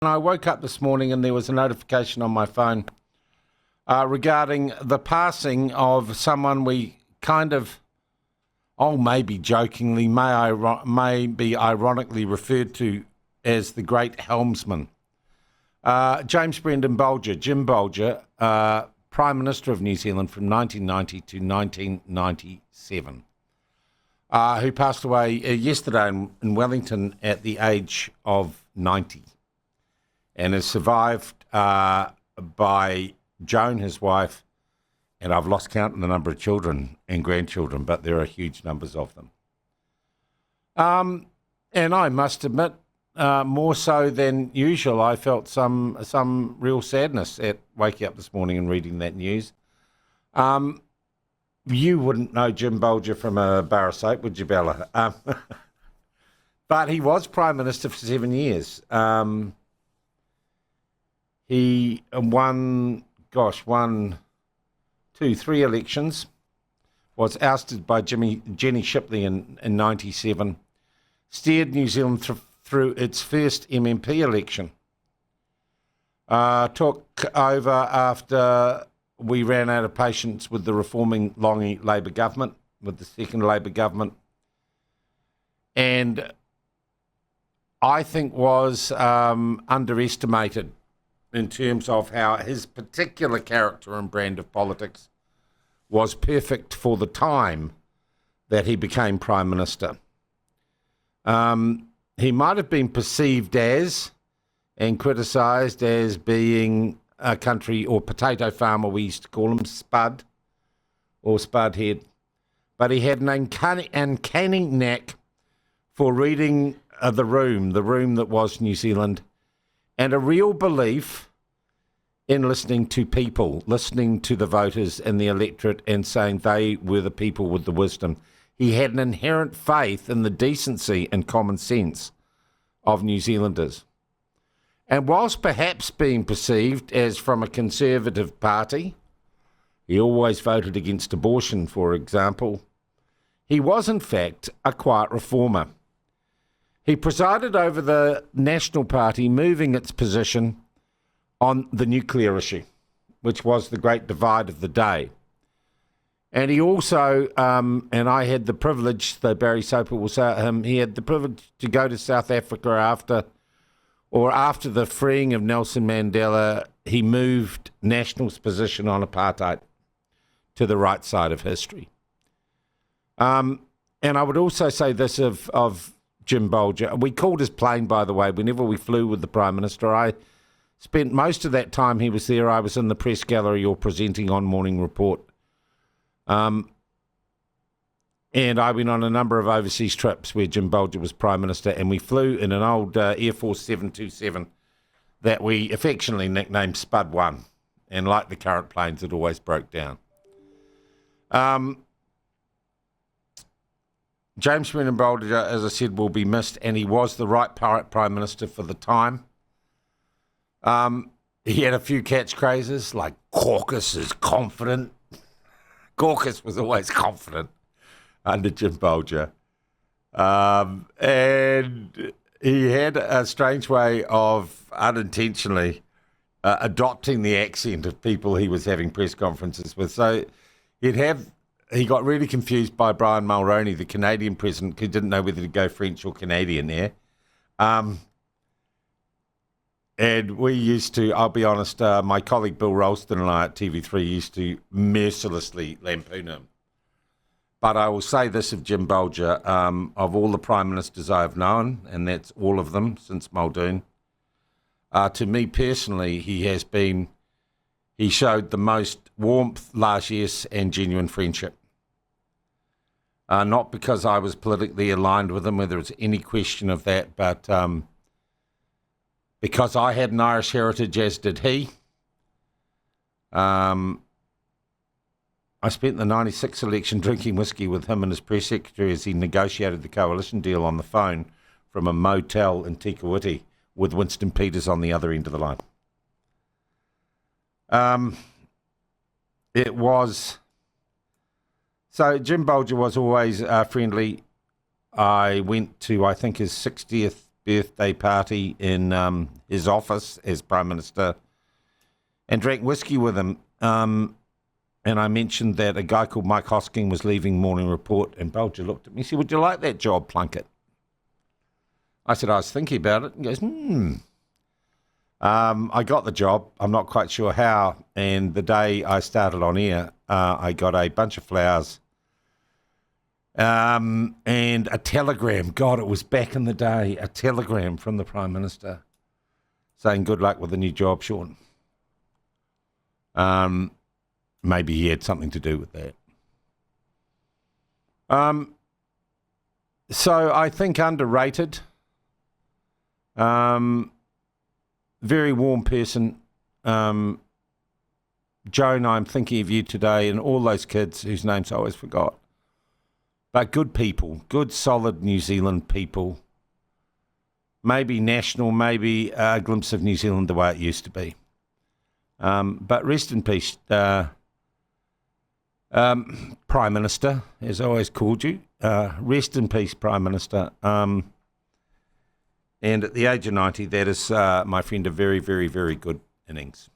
I woke up this morning and there was a notification on my phone regarding the passing of someone we kind of, maybe jokingly, maybe ironically referred to as the great helmsman. James Brendan Bolger, Jim Bolger, Prime Minister of New Zealand from 1990 to 1997, who passed away yesterday in Wellington at the age of 90. And is survived by Joan, his wife, and I've lost count in the number of children and grandchildren, but there are huge numbers of them. And I must admit, more so than usual, I felt some real sadness at waking up this morning and reading that news. You wouldn't know Jim Bolger from a bar of soap, would you, Bella? But he was Prime Minister for 7 years. He won, three elections, was ousted by Jenny Shipley in 97, steered New Zealand through its first MMP election, took over after we ran out of patience with the reforming Longi Labour government, with the second Labour government, and I think was underestimated in terms of how his particular character and brand of politics was perfect for the time that he became Prime Minister. He might have been perceived as and criticised as being a country or potato farmer, we used to call him, Spud or Spudhead, but he had an uncanny knack for reading the room that was New Zealand, and a real belief in listening to people, listening to the voters and the electorate and saying they were the people with the wisdom. He had an inherent faith in the decency and common sense of New Zealanders. And whilst perhaps being perceived as from a conservative party, he always voted against abortion, for example, he was in fact a quiet reformer. He presided over the National Party moving its position on the nuclear issue, which was the great divide of the day. And he also, and I had the privilege, though Barry Soper will say him, he had the privilege to go to South Africa after the freeing of Nelson Mandela. He moved National's position on apartheid to the right side of history. And I would also say this of Jim Bolger. We called his plane, by the way, whenever we flew with the Prime Minister. I spent most of that time he was there. I was in the press gallery or presenting on Morning Report. And I went on a number of overseas trips where Jim Bolger was Prime Minister, and we flew in an old Air Force 727 that we affectionately nicknamed Spud 1. And like the current planes, it always broke down. James Brendan Bolger, as I said, will be missed, and he was the right Prime Minister for the time. He had a few catchphrases like "Caucus is confident." Caucus was always confident under Jim Bolger. And he had a strange way of unintentionally adopting the accent of people he was having press conferences with. So he got really confused by Brian Mulroney, the Canadian president, who didn't know whether to go French or Canadian there. And we used to, I'll be honest, my colleague Bill Ralston and I at TV3 used to mercilessly lampoon him. But I will say this of Jim Bolger, of all the Prime Ministers I have known, and that's all of them since Muldoon, to me personally, he showed the most warmth, largesse and genuine friendship. Not because I was politically aligned with him, whether it's any question of that, but because I had an Irish heritage, as did he. I spent the 96 election drinking whiskey with him and his press secretary as he negotiated the coalition deal on the phone from a motel in Tikawiti with Winston Peters on the other end of the line. So Jim Bolger was always friendly. I went to, I think, his 60th birthday party in his office as Prime Minister and drank whiskey with him. And I mentioned that a guy called Mike Hosking was leaving Morning Report, and Bolger looked at me and said, "Would you like that job, Plunket?" I said, "I was thinking about it." He goes, I got the job. I'm not quite sure how. And the day I started on air, I got a bunch of flowers and a telegram. God, it was back in the day, a telegram from the Prime Minister saying, "Good luck with the new job, Sean." Maybe he had something to do with that. So I think underrated. Very warm person. Joan, I'm thinking of you today and all those kids whose names I always forgot. But good people, good solid New Zealand people. Maybe national, maybe a glimpse of New Zealand the way it used to be. But rest in peace, Prime Minister, as I always called you. Rest in peace, Prime Minister. And at the age of 90, that is, my friend, a very, very, very good innings.